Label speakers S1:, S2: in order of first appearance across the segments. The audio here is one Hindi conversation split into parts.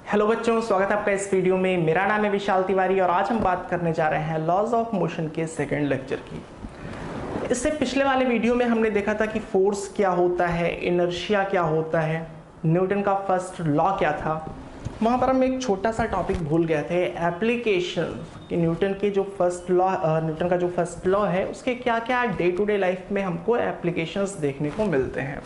S1: हेलो बच्चों, स्वागत है आपका इस वीडियो में। मेरा नाम है विशाल तिवारी और आज हम बात करने जा रहे हैं लॉज ऑफ मोशन के सेकंड लेक्चर की। इससे पिछले वाले वीडियो में हमने देखा था कि फोर्स क्या होता है, इनर्शिया क्या होता है, न्यूटन का फर्स्ट लॉ क्या था। वहाँ पर हम एक छोटा सा टॉपिक भूल गए थे, एप्लीकेशन, कि न्यूटन का जो फर्स्ट लॉ है उसके क्या क्या डे टू डे लाइफ में हमको एप्लीकेशंस देखने को मिलते हैं।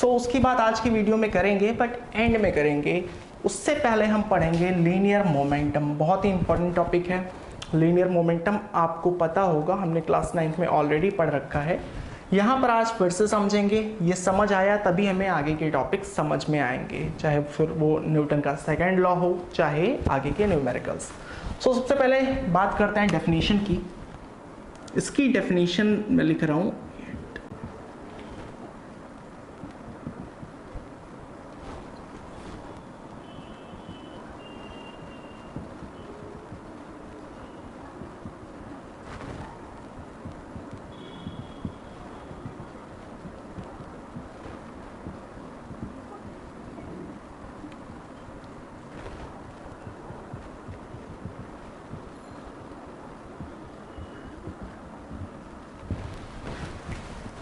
S1: उसकी बात आज की वीडियो में करेंगे, बट एंड में करेंगे। उससे पहले हम पढ़ेंगे लीनियर मोमेंटम। बहुत ही इंपॉर्टेंट टॉपिक है लीनियर मोमेंटम। आपको पता होगा, हमने क्लास 9th में ऑलरेडी पढ़ रखा है। यहाँ पर आज फिर से समझेंगे। ये समझ आया तभी हमें आगे के टॉपिक समझ में आएंगे, चाहे फिर वो न्यूटन का सेकंड लॉ हो, चाहे आगे के न्यूमेरिकल्स। सबसे पहले बात करते हैं डेफिनेशन की। इसकी डेफिनेशन मैं लिख रहा हूँ।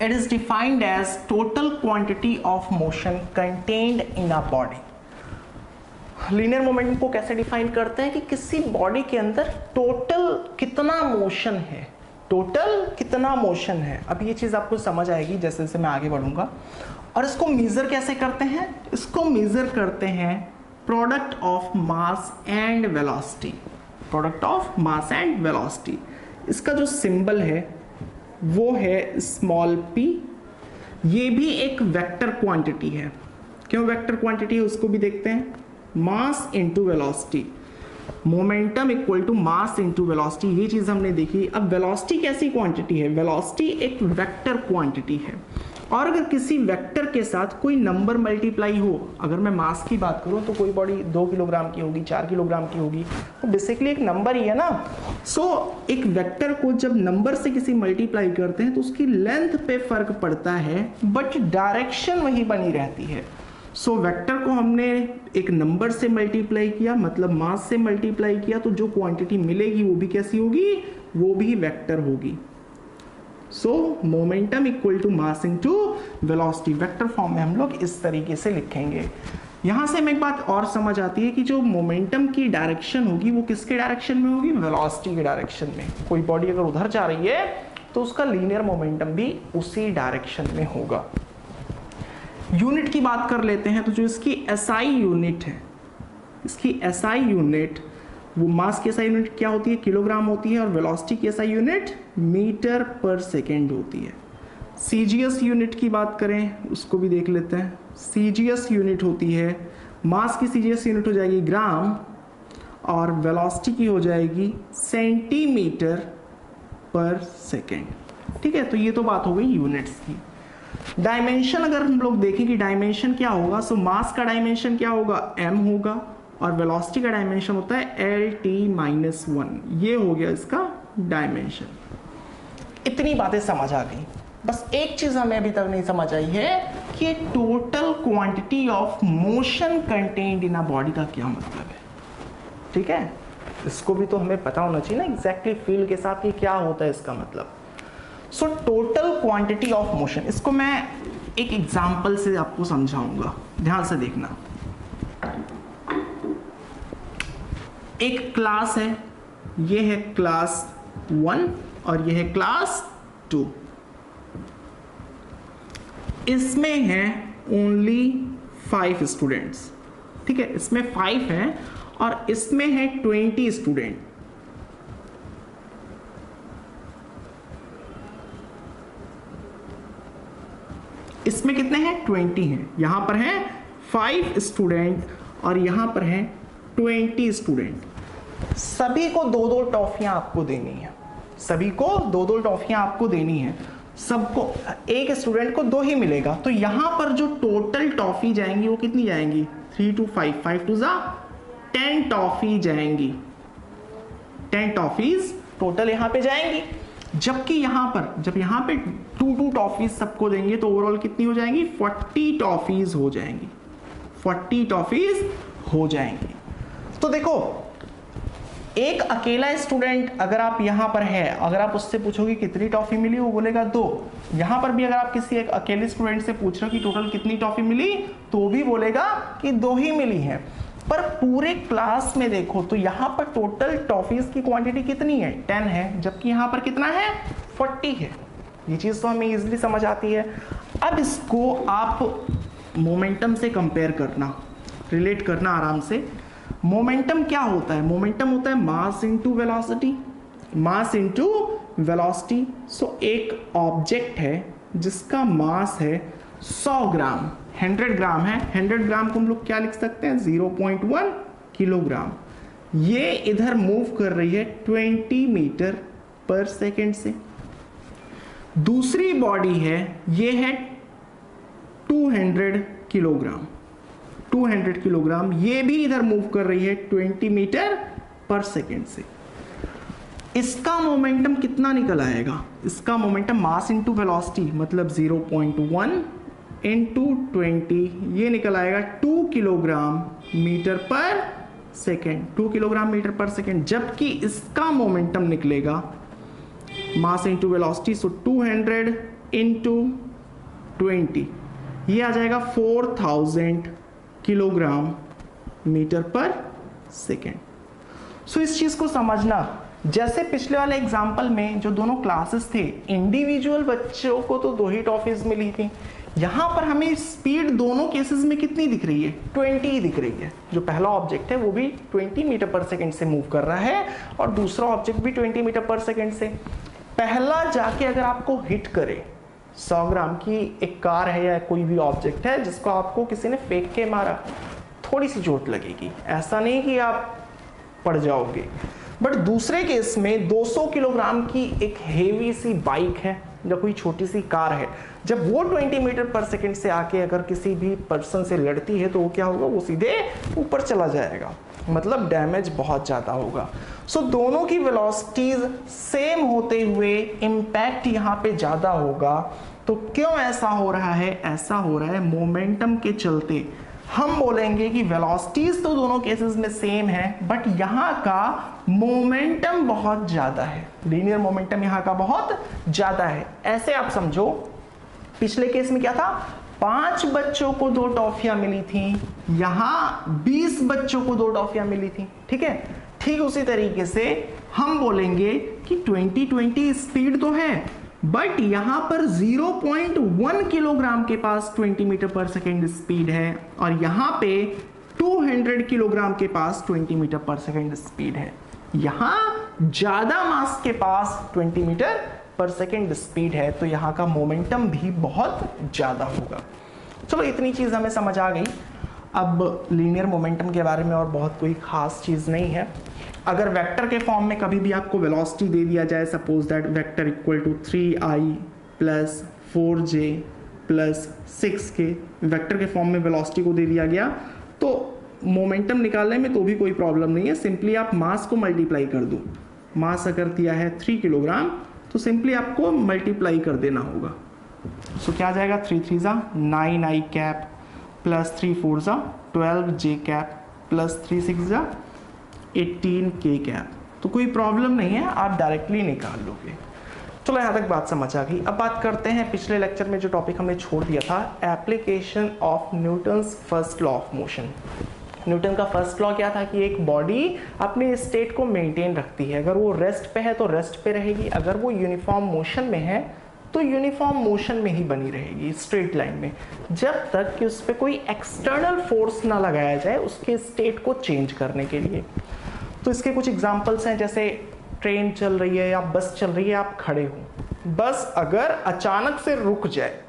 S1: It is defined as total quantity of motion contained in a body. Linear momentum को कैसे डिफाइन करते हैं कि किसी बॉडी के अंदर टोटल कितना मोशन है, टोटल कितना मोशन है। अब ये चीज़ आपको समझ आएगी जैसे जैसे मैं आगे बढ़ूंगा। और इसको मेजर कैसे करते हैं? इसको मेजर करते हैं product of mass and velocity. Product of mass and velocity, इसका जो सिंबल है वो है स्मॉल p। ये भी एक वेक्टर क्वांटिटी है। क्यों वेक्टर क्वांटिटी है उसको भी देखते हैं। Mass into velocity, momentum equal to mass into velocity, ये चीज हमने देखी। अब वेलोसिटी कैसी क्वांटिटी है? वेलोसिटी एक वेक्टर क्वांटिटी है। और अगर किसी वेक्टर के साथ कोई नंबर मल्टीप्लाई हो, अगर मैं मास की बात करूं तो कोई बॉडी 2 किलोग्राम की होगी, 4 किलोग्राम की होगी, तो बेसिकली एक नंबर ही है ना। एक वेक्टर को जब नंबर से किसी मल्टीप्लाई करते हैं तो उसकी लेंथ पे फर्क पड़ता है, बट डायरेक्शन वही बनी रहती है। वेक्टर को हमने एक नंबर से मल्टीप्लाई किया, मतलब मास से मल्टीप्लाई किया, तो जो क्वांटिटी मिलेगी वो भी कैसी होगी? वो भी वेक्टर होगी। Momentum equal to mass into velocity, vector form में हम लोग इस तरीके से लिखेंगे। यहां से हमें एक बात और समझ आती है कि जो मोमेंटम की डायरेक्शन होगी वो किसके डायरेक्शन में होगी? वेलोसिटी के डायरेक्शन में। कोई बॉडी अगर उधर जा रही है तो उसका लीनियर मोमेंटम भी उसी डायरेक्शन में होगा। यूनिट की बात कर लेते हैं, तो जो इसकी SI यूनिट है, इसकी SI यूनिट, वो मास की SI यूनिट क्या होती है? किलोग्राम होती है। और वेलोसिटी की SI यूनिट मीटर पर सेकेंड होती है। CGS यूनिट की बात करें, उसको भी देख लेते हैं। CGS यूनिट होती है, मास की CGS यूनिट हो जाएगी ग्राम, और वेलोसिटी की हो जाएगी सेंटीमीटर पर सेकेंड। ठीक है, तो ये तो बात हो गई यूनिट्स की। डायमेंशन अगर हम लोग देखें कि डायमेंशन क्या होगा, मास का डायमेंशन क्या होगा? m होगा, और वेलोसिटी का डायमेंशन होता है LT-1। ये हो गया इसका डायमेंशन। इतनी बातें समझ आ गई। बस एक चीज हमें अभी तक नहीं समझ आई है कि total quantity of motion contained in a body का क्या मतलब है। ठीक है, इसको भी तो हमें पता होना चाहिए ना एग्जैक्टली फील्ड के साथ कि क्या होता है इसका मतलब। टोटल क्वांटिटी ऑफ मोशन, इसको मैं एक एग्जांपल से आपको समझाऊंगा, ध्यान से देखना। एक क्लास है, ये है क्लास 1 और ये है क्लास 2। इसमें है ओनली 5 स्टूडेंट्स। ठीक है, इसमें 5 हैं और इसमें है 20 स्टूडेंट। इसमें कितने हैं? 20 हैं। यहां पर है 5 स्टूडेंट और यहां पर है 20 स्टूडेंट। सभी को 2-2 टॉफियां आपको देनी है। सभी को 2-2 टॉफियां आपको देनी है। सबको, एक स्टूडेंट को 2 ही मिलेगा। तो यहां पर जो टोटल टॉफी जाएंगी वो कितनी जाएंगी? 3 to 5, 5 to 10 टॉफी जाएंगी। 10 टॉफीज टोटल यहां पे जाएंगी। जबकि यहां पर जब यहां पे 2 टॉफीज सबको देंगे तो ओवरऑल कितनी हो जाएंगी? 40 टॉफीज हो जाएंगी। 40 टॉफीज हो जाएंगी। तो देखो एक अकेला स्टूडेंट अगर आप यहां पर है, अगर आप उससे पूछोगे कितनी टॉफी मिली, वो बोलेगा 2। यहां पर भी अगर आप किसी एक अकेले स्टूडेंट से पूछ रहे हो कि टोटल कितनी टॉफी मिली, तो वो भी बोलेगा कि 2 ही मिली है। पर पूरे क्लास में देखो तो यहां पर टोटल टॉफीज की क्वांटिटी कितनी है, 10 है, जबकि यहां पर कितना है, 40 है। ये चीज तो हमें इजीली समझ आती है। अब इसको आप मोमेंटम से कंपेयर करना, रिलेट करना आराम से। मोमेंटम क्या होता है, मोमेंटम होता है mass into velocity, mass into velocity. So एक ऑब्जेक्ट है जिसका मास है 100 ग्राम, 100 ग्राम है, 100 ग्राम को हम लोग क्या लिख सकते हैं, 0.1 किलोग्राम। ये इधर मूव कर रही है 20 मीटर पर सेकेंड से। दूसरी बॉडी है, ये है 200 किलोग्राम, 200 किलोग्राम, ये भी इधर मूव कर रही है 20 मीटर पर सेकेंड से। इसका मोमेंटम कितना निकल आएगा, इसका मोमेंटम मास इनटू वेलोसिटी मतलब 0.1 इनटू 20, ये निकल आएगा 2 किलोग्राम मीटर पर सेकेंड, 2 किलोग्राम मीटर पर सेकेंड। जबकि इसका मोमेंटम निकलेगा मास इनटू वेलोसिटी, सो 200 इनटू 20, ये आ जाएगा 4000 किलोग्राम मीटर पर सेकेंड। सो इस चीज को समझना, जैसे पिछले वाले एग्जाम्पल में जो दोनों क्लासेस थे, इंडिविजुअल बच्चों को तो 2 ही टॉफीज मिली थी, यहां पर हमें स्पीड दोनों केसेस में कितनी दिख रही है, 20 ही दिख रही है। जो पहला ऑब्जेक्ट है वो भी 20 मीटर पर सेकेंड से मूव कर रहा है और दूसरा ऑब्जेक्ट भी 20 मीटर पर सेकेंड से। पहला जाके अगर आपको हिट करे, 100 ग्राम की एक कार है या कोई भी ऑब्जेक्ट है जिसको आपको किसी ने फेंक के मारा, थोड़ी सी चोट लगेगी, ऐसा नहीं कि आप पड़ जाओगे। बट दूसरे केस में 200 किलोग्राम की एक हेवी सी बाइक है या कोई छोटी सी कार है, जब वो 20 मीटर पर सेकेंड से आके अगर किसी भी पर्सन से लड़ती है तो वो क्या होगा, वो सीधे ऊपर चला जाएगा, मतलब डैमेज बहुत ज़्यादा होगा। सो दोनों की वेलोसिटीज सेम होते हुए इम्पैक्ट यहाँ पे ज़्यादा होगा। तो क्यों ऐसा हो रहा है, ऐसा हो रहा है मोमेंटम के चलते। हम बोलेंगे कि वेलोसिटीज तो दोनों केसेस में सेम है, बट यहाँ का मोमेंटम बहुत ज़्यादा है, लीनियर मोमेंटम यहाँ का बहुत ज़्यादा है। ऐसे आप समझो, पिछले केस में क्या था, 5 बच्चों को 2 टॉफियां मिली थी, यहां 20 बच्चों को 2 टॉफियां मिली थी, ठीक है। ठीक उसी तरीके से हम बोलेंगे कि 20-20 स्पीड तो है, बट यहां पर 0.1 किलोग्राम के पास 20 मीटर पर सेकेंड स्पीड है और यहां पे 200 किलोग्राम के पास 20 मीटर पर सेकेंड स्पीड है। यहां ज्यादा मास के पास 20 मीटर पर सेकेंड स्पीड है, तो यहाँ का मोमेंटम भी बहुत ज़्यादा होगा। चलो इतनी चीज़ हमें समझ आ गई। अब लीनियर मोमेंटम के बारे में और बहुत कोई ख़ास चीज़ नहीं है। अगर वेक्टर के फॉर्म में कभी भी आपको वेलोसिटी दे दिया जाए, suppose that vector equal to 3i plus 4j plus 6k, vector के फॉर्म में वेलोसिटी को दे दिया गया, तो मोमेंटम निकालने में तो भी कोई प्रॉब्लम नहीं है। सिंपली आप मास को मल्टीप्लाई कर दो। मास अगर दिया है 3 किलोग्राम तो सिंपली आपको मल्टीप्लाई कर देना होगा। सो क्या आ जाएगा, 3 3 जा 9i कैप प्लस 3 4 जा 12j कैप प्लस 3 6 जा 18k कैप। तो कोई प्रॉब्लम नहीं है, आप डायरेक्टली निकाल लोगे। चलो यहाँ तक बात समझ आ गई। अब बात करते हैं पिछले लेक्चर में जो टॉपिक हमने छोड़ दिया था, application of Newton's first law of motion. Newton का फर्स्ट लॉ क्या था कि एक बॉडी अपने स्टेट को मेंटेन रखती है। अगर वो रेस्ट पे है तो रेस्ट पे रहेगी, अगर वो यूनिफॉर्म मोशन में है तो यूनिफॉर्म मोशन में ही बनी रहेगी, स्ट्रेट लाइन में, जब तक कि उस पर कोई एक्सटर्नल फोर्स ना लगाया जाए उसके स्टेट को चेंज करने के लिए। तो इसके कुछ एग्जांपल्स हैं, जैसे ट्रेन चल रही है या बस चल रही है, आप खड़े हो, बस अगर अचानक से रुक जाए,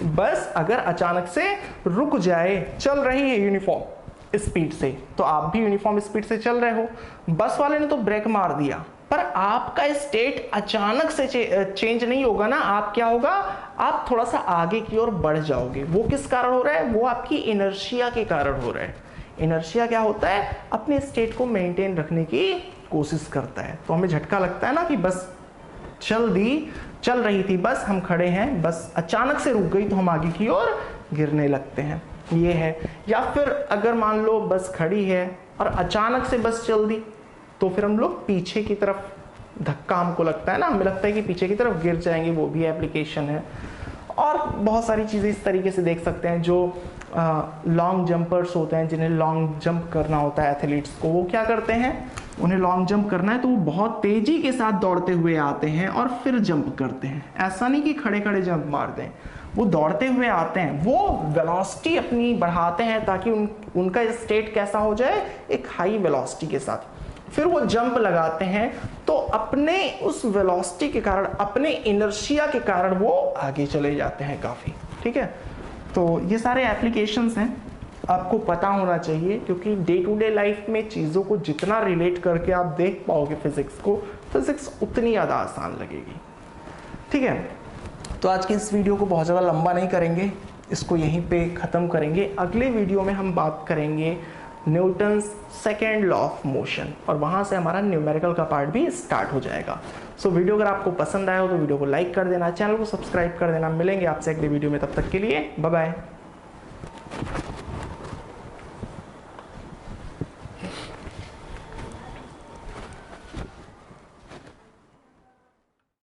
S1: बस अगर अचानक से रुक जाए, चल रही है यूनिफॉर्म स्पीड से, तो आप भी यूनिफॉर्म स्पीड से चल रहे हो। बस वाले ने तो ब्रेक मार दिया, पर आपका स्टेट अचानक से चेंज नहीं होगा ना। आप क्या होगा, आप थोड़ा सा आगे की ओर बढ़ जाओगे। वो किस कारण हो रहा है, वो आपकी इनर्शिया के कारण हो रहा है। इनर्शिया क्या होता है, अपने स्टेट को मेंटेन रखने की कोशिश करता है। तो हमें झटका लगता है ना कि बस चल रही थी बस, हम खड़े हैं, बस अचानक से रुक गई तो हम आगे की ओर गिरने लगते हैं। ये है। या फिर अगर मान लो बस खड़ी है और अचानक से बस चल दी, तो फिर हम लोग पीछे की तरफ धक्का हमको लगता है ना, हमें लगता है कि पीछे की तरफ गिर जाएंगे, वो भी एप्लीकेशन है। और बहुत सारी चीज़ें इस तरीके से देख सकते हैं। जो लॉन्ग जंपर्स होते हैं, जिन्हें लॉन्ग जंप करना होता है एथलीट्स को, वो क्या करते हैं, उन्हें लॉन्ग जंप करना है तो वो बहुत तेज़ी के साथ दौड़ते हुए आते हैं और फिर जंप करते हैं। ऐसा नहीं कि खड़े खड़े जंप मार दें, वो दौड़ते हुए आते हैं, वो वेलोसिटी अपनी बढ़ाते हैं ताकि उनका स्टेट कैसा हो जाए, एक हाई वेलोसिटी के साथ। फिर वो जंप लगाते हैं तो अपने उस वेलोसिटी के कारण, अपने इनर्शिया के कारण वो आगे चले जाते हैं काफ़ी। ठीक है, तो ये सारे एप्लीकेशंस हैं, आपको पता होना चाहिए, क्योंकि डे टू डे लाइफ में चीज़ों को जितना रिलेट करके आप देख पाओगे फिजिक्स को, फिजिक्स उतनी ज़्यादा आसान लगेगी। ठीक है, तो आज की इस वीडियो को बहुत ज़्यादा लंबा नहीं करेंगे, इसको यहीं पे ख़त्म करेंगे। अगले वीडियो में हम बात करेंगे Newton's second law of motion, और वहाँ से हमारा न्यूमेरिकल का पार्ट भी स्टार्ट हो जाएगा। सो वीडियो अगर आपको पसंद आया हो तो वीडियो को लाइक कर देना, चैनल को सब्सक्राइब कर देना। मिलेंगे आपसे अगले वीडियो में, तब तक के लिए बाय बाय।